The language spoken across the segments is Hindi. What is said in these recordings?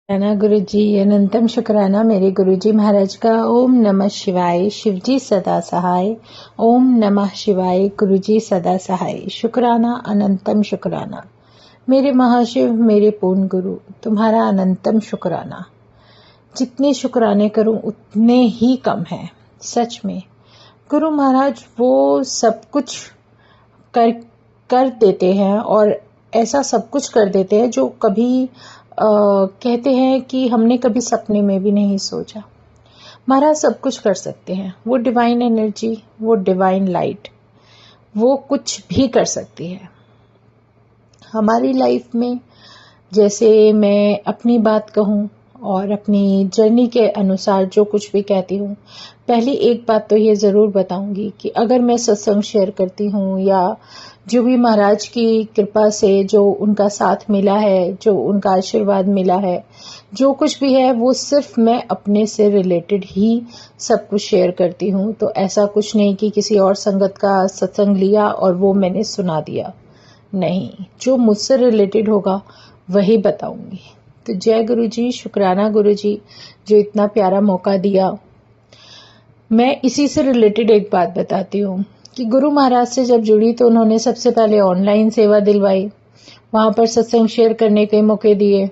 शुक्राना गुरु जी, अनंतम शुक्राना मेरे गुरु जी महाराज का। ओम नमः शिवाय। शिव जी सदा सहाय। ओम नमः शिवाय। गुरु जी सदा सहाय। शुक्राना अनंतम शुक्राना मेरे महाशिव, मेरे पूर्ण गुरु, तुम्हारा अनंतम शुक्राना। जितने शुक्राने करूं उतने ही कम है। सच में गुरु महाराज वो सब कुछ कर देते हैं, और ऐसा सब कुछ कर देते हैं जो कभी कहते हैं कि हमने कभी सपने में भी नहीं सोचा। महाराज सब कुछ कर सकते हैं। वो डिवाइन एनर्जी, वो डिवाइन लाइट, वो कुछ भी कर सकती है हमारी लाइफ में। जैसे मैं अपनी बात कहूँ और अपनी जर्नी के अनुसार जो कुछ भी कहती हूँ, पहली एक बात तो ये ज़रूर बताऊंगी कि अगर मैं सत्संग शेयर करती हूँ या जो भी महाराज की कृपा से जो उनका साथ मिला है, जो उनका आशीर्वाद मिला है, जो कुछ भी है, वो सिर्फ मैं अपने से रिलेटेड ही सब कुछ शेयर करती हूँ। तो ऐसा कुछ नहीं कि किसी और संगत का सत्संग लिया और वो मैंने सुना दिया। नहीं, जो मुझसे रिलेटेड होगा वही बताऊंगी। तो जय गुरु जी, शुक्राना गुरु जी जो इतना प्यारा मौका दिया। मैं इसी से रिलेटेड एक बात बताती हूँ कि गुरु महाराज से जब जुड़ी तो उन्होंने सबसे पहले ऑनलाइन सेवा दिलवाई, वहां पर सत्संग शेयर करने के मौके दिए।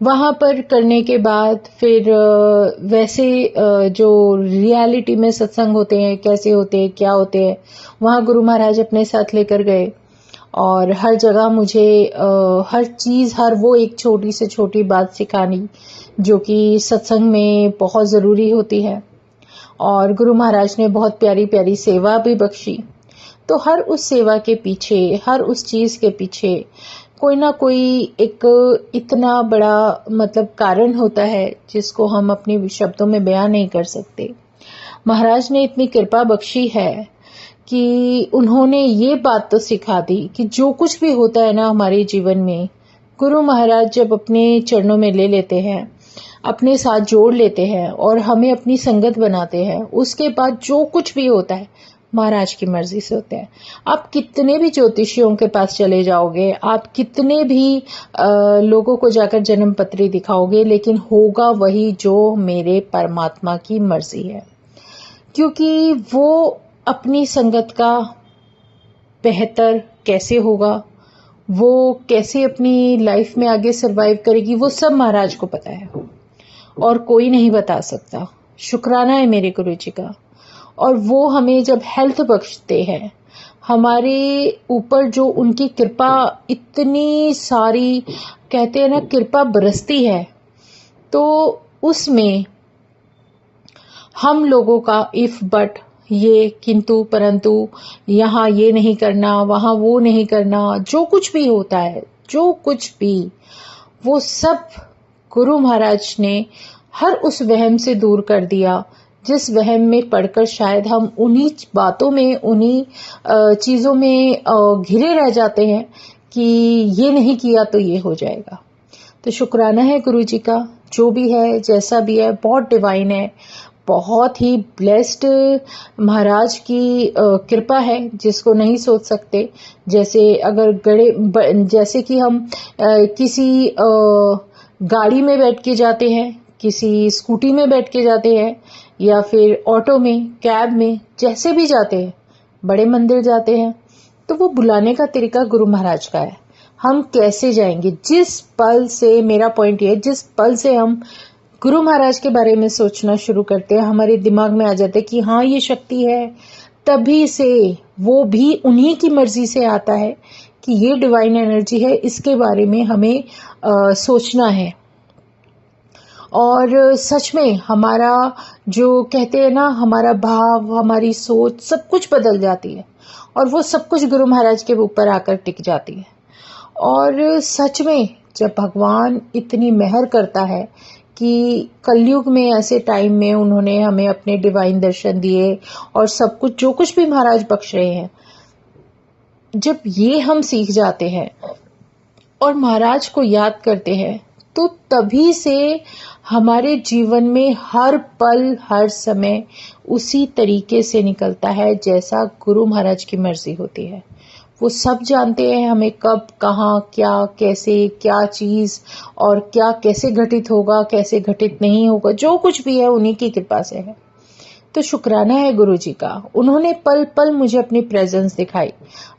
वहां पर करने के बाद फिर वैसे जो रियलिटी में सत्संग होते हैं, कैसे होते हैं, क्या होते हैं, वहां गुरु महाराज अपने साथ लेकर गए। और हर जगह मुझे हर चीज, हर वो एक छोटी से छोटी बात सिखानी जो कि सत्संग में बहुत जरूरी होती है। और गुरु महाराज ने बहुत प्यारी प्यारी सेवा भी बख्शी। तो हर उस सेवा के पीछे, हर उस चीज के पीछे कोई ना कोई एक इतना बड़ा मतलब कारण होता है जिसको हम अपने शब्दों में बयान नहीं कर सकते। महाराज ने इतनी कृपा बख्शी है कि उन्होंने ये बात तो सिखा दी कि जो कुछ भी होता है ना हमारे जीवन में, गुरु महाराज जब अपने चरणों में ले लेते हैं, अपने साथ जोड़ लेते हैं और हमें अपनी संगत बनाते हैं, उसके बाद जो कुछ भी होता है महाराज की मर्जी से होता है। आप कितने भी ज्योतिषियों के पास चले जाओगे, आप कितने भी लोगों को जाकर जन्म पत्री दिखाओगे, लेकिन होगा वही जो मेरे परमात्मा की मर्जी है। क्योंकि वो अपनी संगत का बेहतर कैसे होगा, वो कैसे अपनी लाइफ में आगे सरवाइव करेगी, वो सब महाराज को पता है और कोई नहीं बता सकता। शुक्राना है मेरे गुरु जी का। और वो हमें जब हेल्थ बख्शते हैं, हमारे ऊपर जो उनकी कृपा इतनी सारी, कहते हैं ना, कृपा बरसती है, तो उसमें हम लोगों का इफ बट, ये किंतु परंतु, यहाँ ये नहीं करना, वहां वो नहीं करना, जो कुछ भी होता है, जो कुछ भी, वो सब गुरु महाराज ने हर उस वहम से दूर कर दिया जिस वहम में पढ़कर शायद हम उन्हीं बातों में, उन्हीं चीजों में घिरे रह जाते हैं कि ये नहीं किया तो ये हो जाएगा। तो शुक्राना है गुरु जी का। जो भी है, जैसा भी है, बहुत डिवाइन है, बहुत ही ब्लेस्ड महाराज की कृपा है जिसको नहीं सोच सकते। जैसे अगर जैसे कि हम किसी गाड़ी में बैठ के जाते हैं, किसी स्कूटी में बैठ के जाते हैं, या फिर ऑटो में, कैब में, जैसे भी जाते हैं, बड़े मंदिर जाते हैं, तो वो बुलाने का तरीका गुरु महाराज का है। हम कैसे जाएंगे, जिस पल से, मेरा पॉइंट ये, जिस पल से हम गुरु महाराज के बारे में सोचना शुरू करते हैं, हमारे दिमाग में आ जाता है कि हाँ ये शक्ति है, तभी से वो भी उन्हीं की मर्जी से आता है कि ये डिवाइन एनर्जी है, इसके बारे में हमें सोचना है। और सच में हमारा जो कहते हैं ना, हमारा भाव, हमारी सोच, सब कुछ बदल जाती है और वो सब कुछ गुरु महाराज के ऊपर आकर टिक जाती है। और सच में जब भगवान इतनी मेहर करता है कि कलयुग में, ऐसे टाइम में उन्होंने हमें अपने डिवाइन दर्शन दिए और सब कुछ, जो कुछ भी महाराज बख्श रहे हैं, जब ये हम सीख जाते हैं और महाराज को याद करते हैं, तो तभी से हमारे जीवन में हर पल, हर समय उसी तरीके से निकलता है जैसा गुरु महाराज की मर्जी होती है। वो सब जानते हैं हमें कब, कहाँ, क्या, कैसे, क्या चीज और क्या कैसे घटित होगा, कैसे घटित नहीं होगा, जो कुछ भी है उन्हीं की कृपा से है। तो शुक्राना है गुरु जी का, उन्होंने पल पल मुझे अपनी प्रेजेंस दिखाई।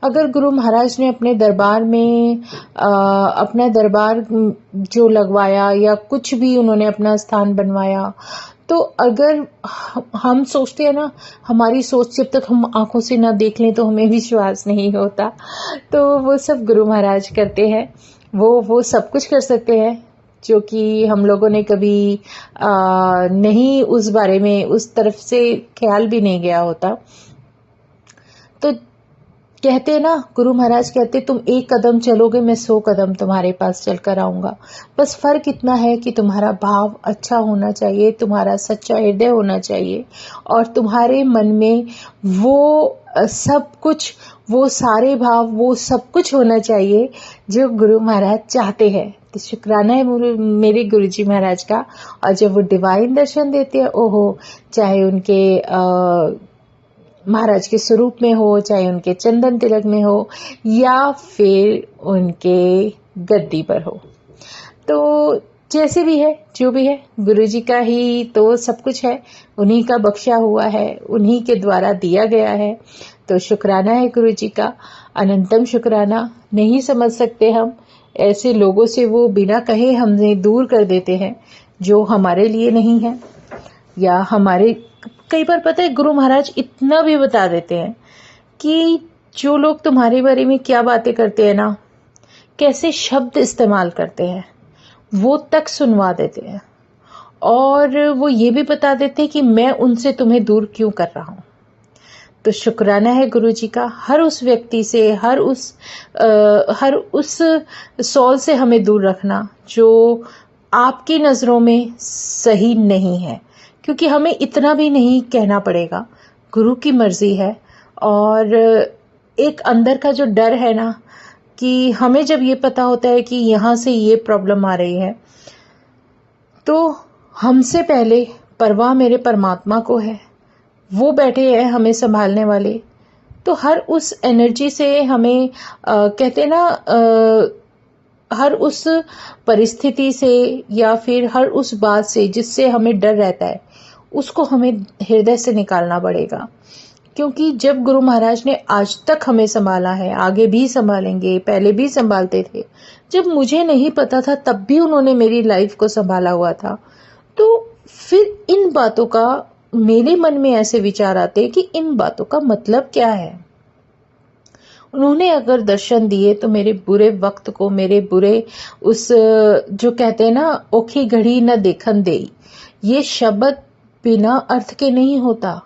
अगर गुरु महाराज ने अपने दरबार में अपना दरबार जो लगवाया या कुछ भी उन्होंने अपना स्थान बनवाया, तो अगर हम सोचते हैं ना, हमारी सोच जब तक हम आंखों से ना देख लें तो हमें विश्वास नहीं होता। तो वो सब गुरु महाराज करते हैं, वो सब कुछ कर सकते हैं जो कि हम लोगों ने कभी नहीं उस बारे में उस तरफ से ख्याल भी नहीं गया होता। तो कहते हैं ना, गुरु महाराज कहते तुम एक कदम चलोगे मैं 100 कदम तुम्हारे पास चलकर आऊंगा। बस फर्क इतना है कि तुम्हारा भाव अच्छा होना चाहिए, तुम्हारा सच्चा हृदय होना चाहिए और तुम्हारे मन में वो सब कुछ, वो सारे भाव, वो सब कुछ होना चाहिए जो गुरु महाराज चाहते हैं। तो शुक्राना है मेरे गुरु जी महाराज का। और जब वो डिवाइन दर्शन देते हैं, ओहो, चाहे उनके महाराज के स्वरूप में हो, चाहे उनके चंदन तिलक में हो या फिर उनके गद्दी पर हो, तो जैसे भी है, जो भी है, गुरु जी का ही तो सब कुछ है, उन्हीं का बख्शा हुआ है, उन्हीं के द्वारा दिया गया है। तो शुक्राना है गुरु जी का, अनंतम शुक्राना। नहीं समझ सकते हम ऐसे लोगों से, वो बिना कहे हमसे दूर कर देते हैं जो हमारे लिए नहीं है। या हमारे कई बार पता है गुरु महाराज इतना भी बता देते हैं कि जो लोग तुम्हारे बारे में क्या बातें करते हैं ना, कैसे शब्द इस्तेमाल करते हैं, वो तक सुनवा देते हैं। और वो ये भी बता देते हैं कि मैं उनसे तुम्हें दूर क्यों कर रहा हूं। तो शुक्राना है गुरु जी का, हर उस व्यक्ति से, हर उस सौल से हमें दूर रखना जो आपकी नजरों में सही नहीं है। क्योंकि हमें इतना भी नहीं कहना पड़ेगा, गुरु की मर्जी है। और एक अंदर का जो डर है ना, कि हमें जब ये पता होता है कि यहाँ से ये प्रॉब्लम आ रही है, तो हमसे पहले परवाह मेरे परमात्मा को है, वो बैठे हैं हमें संभालने वाले। तो हर उस एनर्जी से हमें कहते ना, हर उस परिस्थिति से या फिर हर उस बात से जिससे हमें डर रहता है, उसको हमें हृदय से निकालना पड़ेगा। क्योंकि जब गुरु महाराज ने आज तक हमें संभाला है, आगे भी संभालेंगे, पहले भी संभालते थे, जब मुझे नहीं पता था तब भी उन्होंने मेरी लाइफ को संभाला हुआ था। तो फिर इन बातों का मेरे मन में ऐसे विचार आते कि इन बातों का मतलब क्या है। उन्होंने अगर दर्शन दिए तो मेरे बुरे वक्त को, मेरे बुरे उस जो कहते हैं ना, ओखी घड़ी न देखन देई, ये शब्द बिना अर्थ के नहीं होता।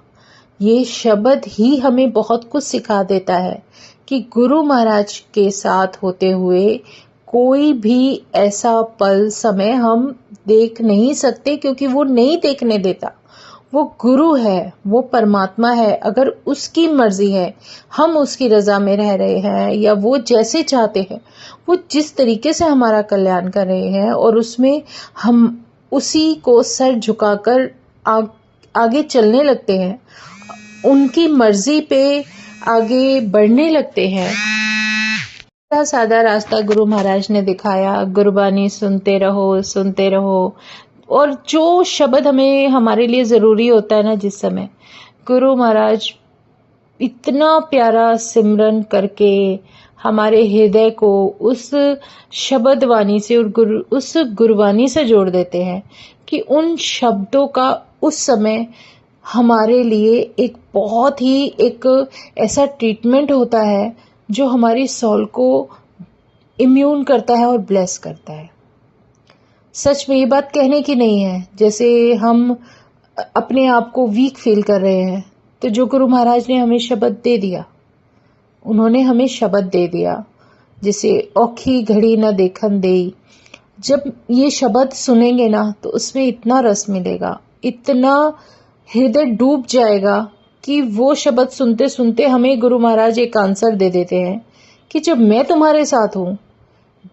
ये शब्द ही हमें बहुत कुछ सिखा देता है कि गुरु महाराज के साथ होते हुए कोई भी ऐसा पल, समय हम देख नहीं सकते, क्योंकि वो नहीं देखने देता। वो गुरु है, वो परमात्मा है। अगर उसकी मर्जी है, हम उसकी रजा में रह रहे हैं, या वो जैसे चाहते हैं, वो जिस तरीके से हमारा कल्याण कर रहे हैं, और उसमें हम उसी को सर झुकाकर आगे चलने लगते हैं, उनकी मर्जी पे आगे बढ़ने लगते हैं। सादा रास्ता गुरु महाराज ने दिखाया। गुरबानी सुनते रहो, सुनते रहो। और जो शब्द हमें, हमारे लिए जरूरी होता है ना, जिस समय गुरु महाराज इतना प्यारा सिमरन करके हमारे हृदय को उस शब्द वाणी से और उस गुरबानी से जोड़ देते हैं कि उन शब्दों का उस समय हमारे लिए एक बहुत ही एक ऐसा ट्रीटमेंट होता है जो हमारी सोल को इम्यून करता है और ब्लेस करता है। सच में ये बात कहने की नहीं है। जैसे हम अपने आप को वीक फील कर रहे हैं, तो जो गुरु महाराज ने हमें शब्द दे दिया, उन्होंने हमें शब्द दे दिया, जिसे औखी घड़ी न देखन देई। जब ये शब्द सुनेंगे ना, तो उसमें इतना रस मिलेगा, इतना हृदय डूब जाएगा कि वो शब्द सुनते सुनते हमें गुरु महाराज एक आंसर दे देते हैं कि जब मैं तुम्हारे साथ हूं,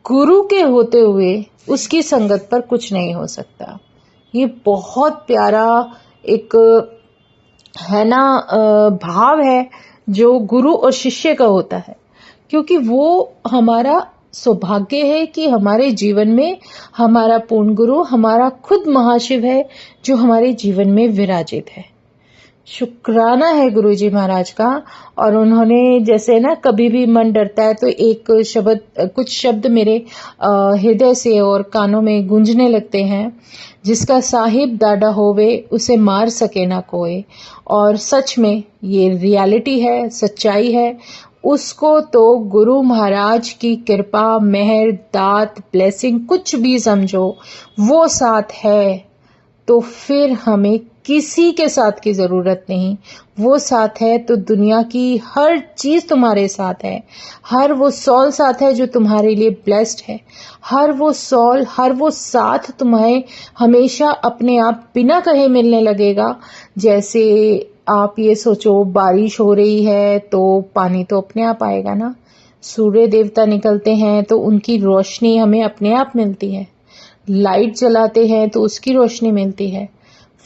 गुरु के होते हुए उसकी संगत पर कुछ नहीं हो सकता। ये बहुत प्यारा एक है ना भाव है जो गुरु और शिष्य का होता है। क्योंकि वो हमारा सौभाग्य है कि हमारे जीवन में हमारा पूर्ण गुरु हमारा खुद महाशिव है जो हमारे जीवन में विराजित है। शुक्राना है गुरुजी महाराज का। और उन्होंने जैसे ना कभी भी मन डरता है तो एक शब्द, कुछ शब्द मेरे हृदय से और कानों में गूंजने लगते हैं, जिसका साहिब दादा होवे उसे मार सके ना कोई। और सच में ये रियलिटी है, सच्चाई है। उसको तो गुरु महाराज की कृपा, मेहर, दात, ब्लेसिंग कुछ भी समझो, वो साथ है तो फिर हमें किसी के साथ की जरूरत नहीं। वो साथ है तो दुनिया की हर चीज तुम्हारे साथ है। हर वो सॉल साथ है जो तुम्हारे लिए ब्लेस्ड है। हर वो सॉल, हर वो साथ तुम्हें हमेशा अपने आप बिना कहे मिलने लगेगा। जैसे आप ये सोचो, बारिश हो रही है तो पानी तो अपने आप आएगा ना। सूर्य देवता निकलते हैं तो उनकी रोशनी हमें अपने आप मिलती है। लाइट जलाते हैं तो उसकी रोशनी मिलती है।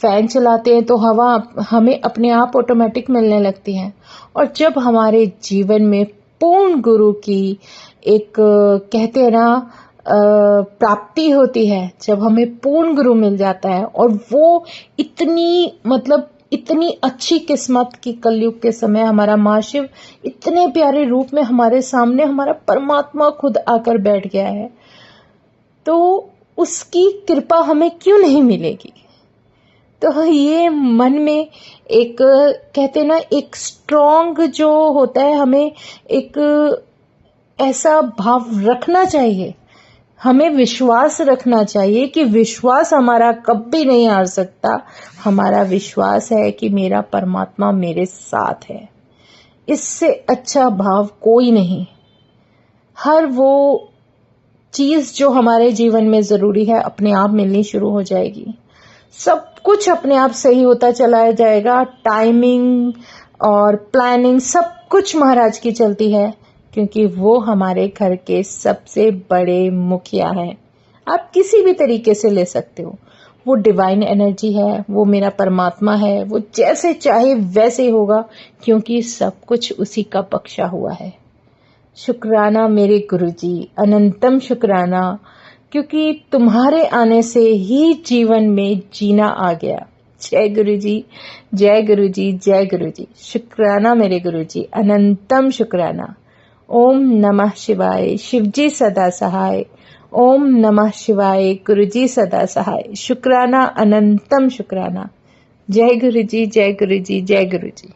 फैन चलाते हैं तो हवा हमें अपने आप ऑटोमेटिक मिलने लगती है। और जब हमारे जीवन में पूर्ण गुरु की एक कहते हैं ना प्राप्ति होती है, जब हमें पूर्ण गुरु मिल जाता है और वो इतनी अच्छी किस्मत की कलयुग के समय हमारा महाशिव इतने प्यारे रूप में हमारे सामने, हमारा परमात्मा खुद आकर बैठ गया है, तो उसकी कृपा हमें क्यों नहीं मिलेगी। तो ये मन में एक कहते ना एक स्ट्रॉन्ग जो होता है, हमें एक ऐसा भाव रखना चाहिए, हमें विश्वास रखना चाहिए कि विश्वास हमारा कभी नहीं हार सकता। हमारा विश्वास है कि मेरा परमात्मा मेरे साथ है। इससे अच्छा भाव कोई नहीं। हर वो चीज जो हमारे जीवन में जरूरी है अपने आप मिलनी शुरू हो जाएगी। सब कुछ अपने आप सही होता चला जाएगा। टाइमिंग और प्लानिंग सब कुछ महाराज की चलती है, क्योंकि वो हमारे घर के सबसे बड़े मुखिया हैं। आप किसी भी तरीके से ले सकते हो। वो डिवाइन एनर्जी है, वो मेरा परमात्मा है, वो जैसे चाहे वैसे होगा, क्योंकि सब कुछ उसी का बख्शा हुआ है। शुक्राना मेरे गुरुजी, अनंतम शुक्राना, क्योंकि तुम्हारे आने से ही जीवन में जीना आ गया। जय गुरुजी, जय गुरुजी, जय गुरुजी। शुक्राना मेरे गुरुजी, अनंतम शुक्राना। ओम नमः शिवाय, शिवजी सदा सहाय। ओम नमः शिवाय, गुरुजी सदा सहाय। शुक्राना, अनंतम शुक्राना। जय गुरुजी, जय गुरुजी, जय गुरुजी।